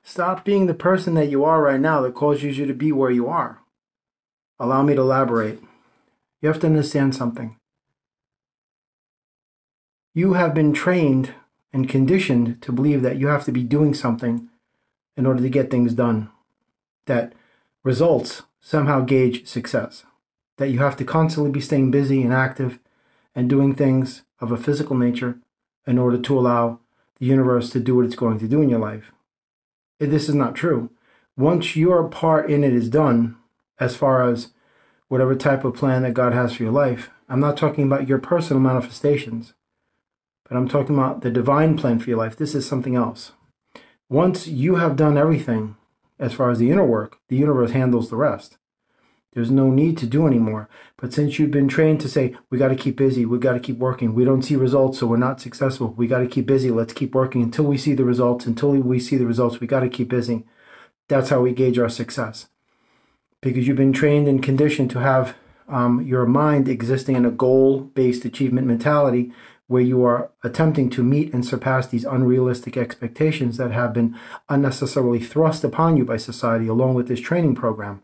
Stop being the person that you are right now that causes you to be where you are. Allow me to elaborate. You have to understand something. You have been trained and conditioned to believe that you have to be doing something in order to get things done, that results somehow gauge success, that you have to constantly be staying busy and active and doing things of a physical nature in order to allow the universe to do what it's going to do in your life. This is not true. Once your part in it is done, as far as whatever type of plan that God has for your life, I'm not talking about your personal manifestations, but I'm talking about the divine plan for your life. This is something else. Once you have done everything, as far as the inner work, the universe handles the rest. There's no need to do anymore. But since you've been trained to say, we got to keep busy, we got to keep working, we don't see results, so we're not successful, we got to keep busy, let's keep working until we see the results, we got to keep busy. That's how we gauge our success. Because you've been trained and conditioned to have your mind existing in a goal-based achievement mentality where you are attempting to meet and surpass these unrealistic expectations that have been unnecessarily thrust upon you by society along with this training program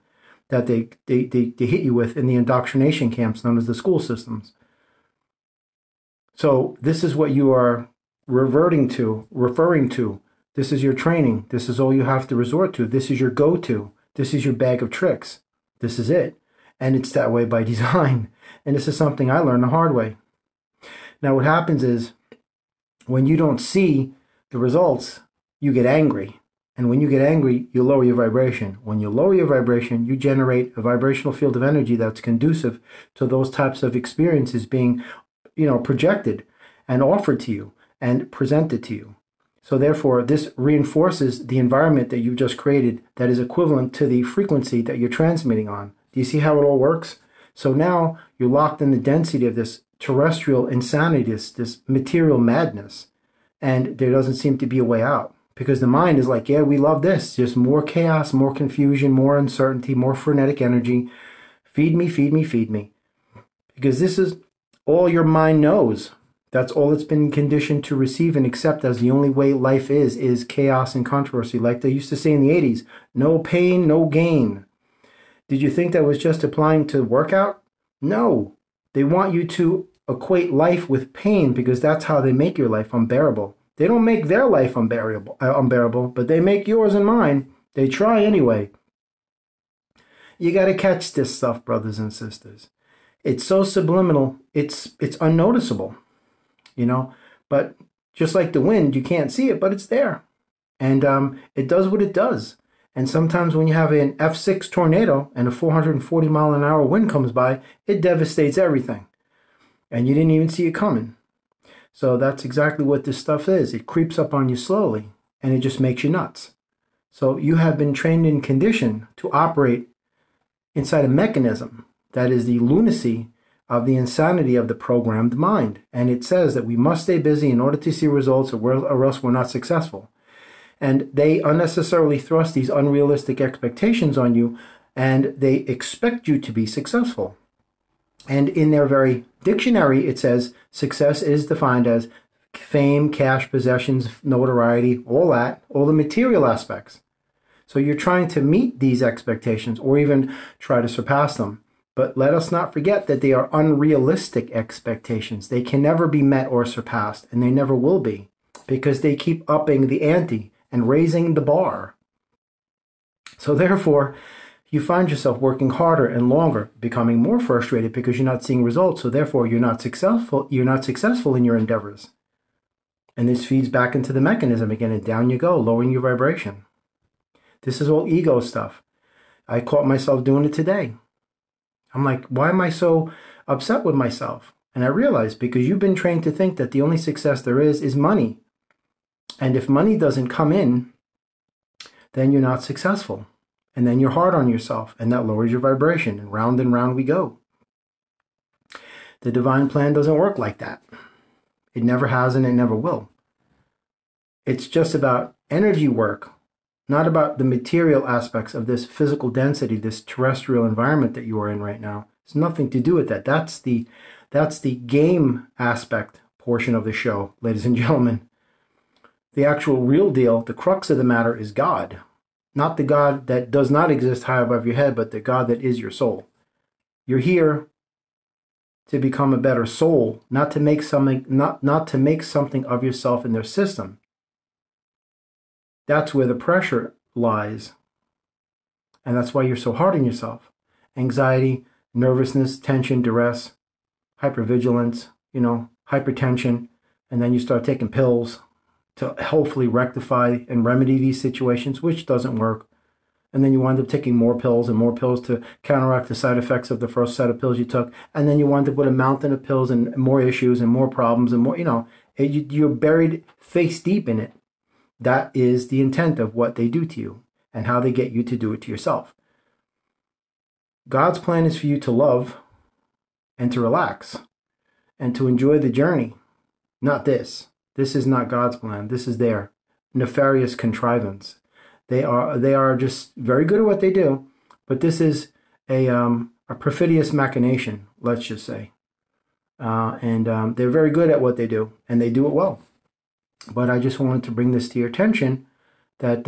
that they hit you with in the indoctrination camps known as the school systems. So this is what you are referring to. This is your training. This is all you have to resort to. This is your go-to. This is your bag of tricks. This is it. And it's that way by design. And this is something I learned the hard way. Now what happens is when you don't see the results, you get angry. And when you get angry, you lower your vibration. When you lower your vibration, you generate a vibrational field of energy that's conducive to those types of experiences being, projected and offered to you and presented to you. So therefore, this reinforces the environment that you've just created that is equivalent to the frequency that you're transmitting on. Do you see how it all works? So now you're locked in the density of this terrestrial insanity, this material madness, and there doesn't seem to be a way out. Because the mind is like, yeah, we love this. Just more chaos, more confusion, more uncertainty, more frenetic energy. Feed me, feed me, feed me. Because this is all your mind knows. That's all it's been conditioned to receive and accept as the only way life is chaos and controversy. Like they used to say in the 80s, no pain, no gain. Did you think that was just applying to workout? No. They want you to equate life with pain because that's how they make your life unbearable. They don't make their life unbearable, but they make yours and mine. They try anyway. You got to catch this stuff, brothers and sisters. It's so subliminal, it's unnoticeable, But just like the wind, you can't see it, but it's there. And it does what it does. And sometimes when you have an F6 tornado and a 440 mile an hour wind comes by, it devastates everything. And you didn't even see it coming. So that's exactly what this stuff is. It creeps up on you slowly, and it just makes you nuts. So you have been trained and conditioned to operate inside a mechanism that is the lunacy of the insanity of the programmed mind. And it says that we must stay busy in order to see results or else we're not successful. And they unnecessarily thrust these unrealistic expectations on you, and they expect you to be successful. And in their very dictionary, it says success is defined as fame, cash, possessions, notoriety, all the material aspects. So you're trying to meet these expectations or even try to surpass them. But let us not forget that they are unrealistic expectations. They can never be met or surpassed, and they never will be, because they keep upping the ante and raising the bar. So therefore, you find yourself working harder and longer, becoming more frustrated because you're not seeing results. So therefore, you're not successful in your endeavors. And this feeds back into the mechanism again, and down you go, lowering your vibration. This is all ego stuff. I caught myself doing it today. I'm like, why am I so upset with myself? And I realized because you've been trained to think that the only success there is money. And if money doesn't come in, then you're not successful. And then you're hard on yourself, and that lowers your vibration, and round we go. The divine plan doesn't work like that. It never has, and it never will. It's just about energy work, not about the material aspects of this physical density, this terrestrial environment that you are in right now. It's nothing to do with that. That's the game aspect portion of the show, ladies and gentlemen. The actual real deal, the crux of the matter is God. Not the God that does not exist high above your head, but the God that is your soul. You're here to become a better soul, not to make something, not to make something of yourself in their system. That's where the pressure lies. And that's why you're so hard on yourself. Anxiety, nervousness, tension, duress, hypervigilance, hypertension, and then you start taking pills to hopefully rectify and remedy these situations, which doesn't work. And then you wind up taking more pills and more pills to counteract the side effects of the first set of pills you took. And then you wind up with a mountain of pills and more issues and more problems and more, you're buried face deep in it. That is the intent of what they do to you and how they get you to do it to yourself. God's plan is for you to love and to relax and to enjoy the journey, not this. This is not God's plan. This is their nefarious contrivance. They are just very good at what they do, but this is a perfidious machination, let's just say. And they're very good at what they do, and they do it well. But I just wanted to bring this to your attention that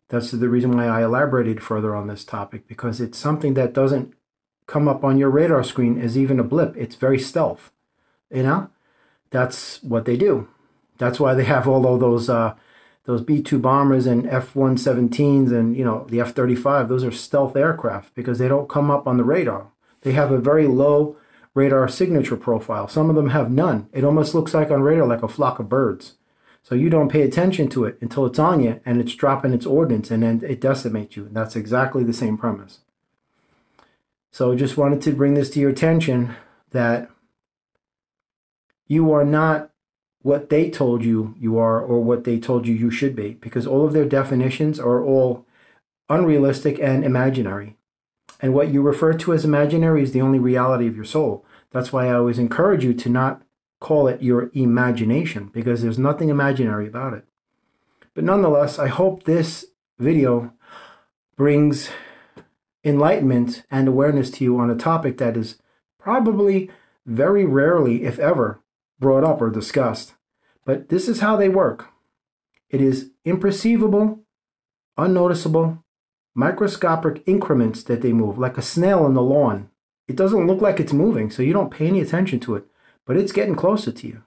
that's the reason why I elaborated further on this topic, because it's something that doesn't come up on your radar screen as even a blip. It's very stealth. That's what they do. That's why they have all of those B-2 bombers and F-117s and, the F-35. Those are stealth aircraft because they don't come up on the radar. They have a very low radar signature profile. Some of them have none. It almost looks like on radar like a flock of birds. So you don't pay attention to it until it's on you and it's dropping its ordnance and then it decimates you. And that's exactly the same premise. So just wanted to bring this to your attention that you are not what they told you you are or what they told you you should be, because all of their definitions are all unrealistic and imaginary. And what you refer to as imaginary is the only reality of your soul. That's why I always encourage you to not call it your imagination, because there's nothing imaginary about it. But nonetheless, I hope this video brings enlightenment and awareness to you on a topic that is probably very rarely, if ever, brought up or discussed. But this is how they work. It is imperceivable, unnoticeable, microscopic increments that they move, like a snail on the lawn. It doesn't look like it's moving, so you don't pay any attention to it, but it's getting closer to you.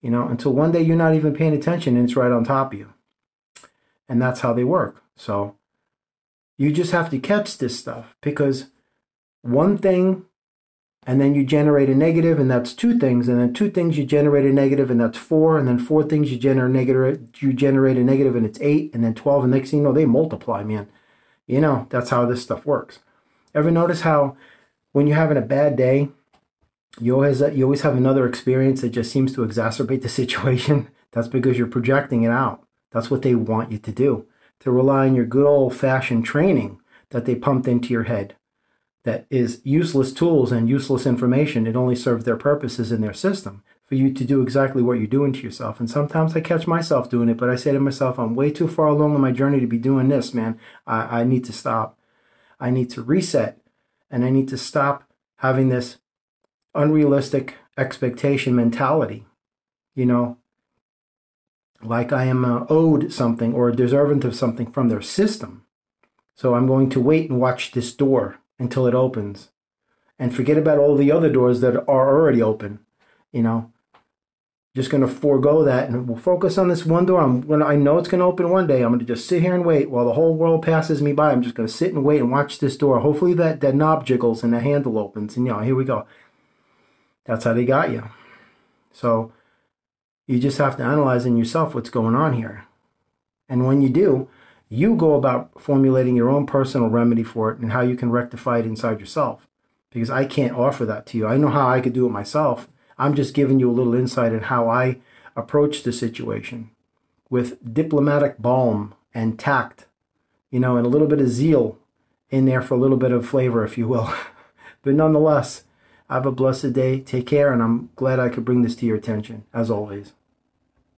Until one day you're not even paying attention and it's right on top of you. And that's how they work. So you just have to catch this stuff, because one thing, and then you generate a negative, and that's two things, and then two things you generate a negative, and that's four, and then four things you generate a negative, and it's 8, and then 12, and next thing you know, they multiply, man. That's how this stuff works. Ever notice how when you're having a bad day, you always have another experience that just seems to exacerbate the situation? That's because you're projecting it out. That's what they want you to do, to rely on your good old-fashioned training that they pumped into your head. That is useless tools and useless information. It only serves their purposes in their system for you to do exactly what you're doing to yourself. And sometimes I catch myself doing it, but I say to myself, I'm way too far along in my journey to be doing this, man. I need to stop. I need to reset, and I need to stop having this unrealistic expectation mentality, like I am owed something or deserving of something from their system. So I'm going to wait and watch this door until it opens and forget about all the other doors that are already open. Just going to forego that and we'll focus on this one door. I know it's going to open one day. I'm going to just sit here and wait while the whole world passes me by. I'm just going to sit and wait and watch this door. Hopefully that knob jiggles and the handle opens, and here we go. That's how they got you. So you just have to analyze in yourself what's going on here. And when you do, you go about formulating your own personal remedy for it and how you can rectify it inside yourself. Because I can't offer that to you. I know how I could do it myself. I'm just giving you a little insight in how I approach the situation with diplomatic balm and tact, and a little bit of zeal in there for a little bit of flavor, if you will. But nonetheless, have a blessed day. Take care, and I'm glad I could bring this to your attention, as always.